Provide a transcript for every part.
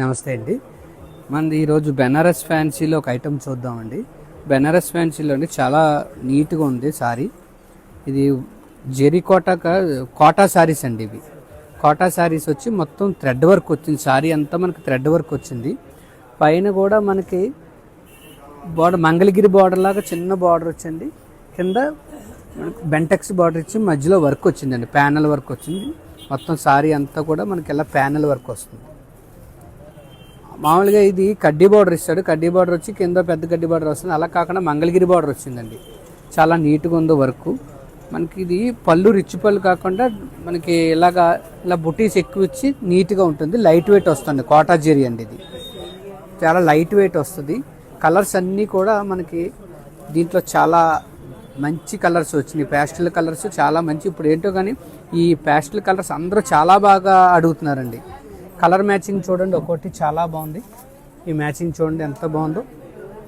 నమస్తే అండి. మనది ఈరోజు బెనారస్ ఫ్యాన్సీలో ఒక ఐటమ్ చూద్దామండి. బెనారస్ ఫ్యాన్సీలో చాలా నీట్గా ఉంది సారీ. ఇది జెరీ కోటా సారీస్ అండి. ఇవి కోటా సారీస్ వచ్చి మొత్తం థ్రెడ్ వర్క్ వచ్చింది. సారీ అంతా మనకి థ్రెడ్ వర్క్ వచ్చింది. పైన కూడా మనకి బార్డర్ మంగళగిరి బార్డర్ లాగా చిన్న బార్డర్ వచ్చింది. కింద బెంటెక్స్ బార్డర్ ఇచ్చి మధ్యలో వర్క్ వచ్చిందండి. ప్యానల్ వర్క్ వచ్చింది. మొత్తం సారీ అంతా కూడా మనకి ఇలా ప్యానల్ వర్క్ వస్తుంది. మామూలుగా ఇది కడ్డీ బార్డర్ ఇస్తాడు. కడ్డీ బార్డర్ వచ్చి కింద పెద్ద కడ్డీ బార్డర్ వస్తుంది. అలా కాకుండా మంగళగిరి బార్డర్ వచ్చిందండి. చాలా నీట్గా ఉందో వర్క్. మనకి ఇది పళ్ళు రిచ్ పళ్ళు కాకుండా మనకి ఇలా బుటీస్ ఎక్కువ ఇచ్చి నీట్గా ఉంటుంది. లైట్ వెయిట్ వస్తుంది. కోటా జెరీ అండి. ఇది చాలా లైట్ వెయిట్ వస్తుంది. కలర్స్ అన్నీ కూడా మనకి దీంట్లో చాలా మంచి కలర్స్ వచ్చినాయి. ప్యాస్టల్ కలర్స్ చాలా మంచి. ఇప్పుడు ఏంటో కానీ ఈ ప్యాస్టల్ కలర్స్ అందరూ చాలా బాగా అడుగుతున్నారండి. కలర్ మ్యాచింగ్ చూడండి, ఒక్కొక్కటి చాలా బాగుంది. ఈ మ్యాచింగ్ చూడండి ఎంత బాగుందో.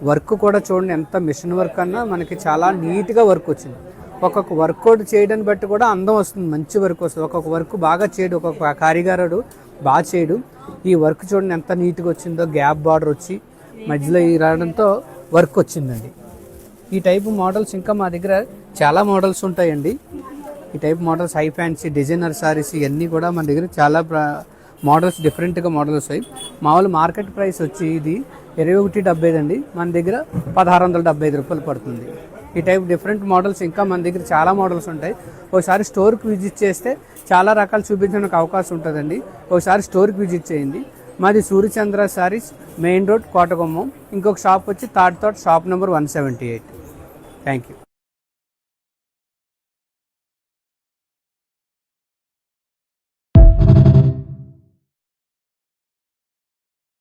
వర్క్ కూడా చూడండి ఎంత మిషన్ వర్క్ అన్నా మనకి చాలా నీట్గా వర్క్ వచ్చింది. ఒక్కొక్క వర్క్ అవుట్ చేయడాన్ని బట్టి కూడా అందం వస్తుంది. మంచి వర్క్ వస్తుంది. ఒక్కొక్క వర్క్ బాగా చేయడు, ఒక్కొక్క కారిగారుడు బాగా చేయడు. ఈ వర్క్ చూడండి ఎంత నీట్గా వచ్చిందో. గ్యాప్ బార్డర్ వచ్చి మధ్యలో ఈ రావడంతో వర్క్ వచ్చిందండి. ఈ టైపు మోడల్స్ ఇంకా మా దగ్గర చాలా మోడల్స్ ఉంటాయండి. ఈ type models high fancy designer saris ఇవన్నీ కూడా మన దగ్గర చాలా మోడల్స్ డిఫరెంట్గా మోడల్స్ వస్తాయి. మామూలు మార్కెట్ ప్రైస్ వచ్చి ఇది 21.75 అండి. మన దగ్గర 1675 రూపాయలు పడుతుంది. ఈ టైప్ డిఫరెంట్ మోడల్స్ ఇంకా మన దగ్గర చాలా మోడల్స్ ఉంటాయి. ఒకసారి స్టోర్కి విజిట్ చేస్తే చాలా రకాలు చూపించడానికి అవకాశం ఉంటుందండి. ఒకసారి స్టోర్కి విజిట్ చేయండి. మాది సూర్యచంద్ర సారీస్, మెయిన్ రోడ్, కోటగుమ్మం. ఇంకొక షాప్ వచ్చి third shop number 178. Thank you.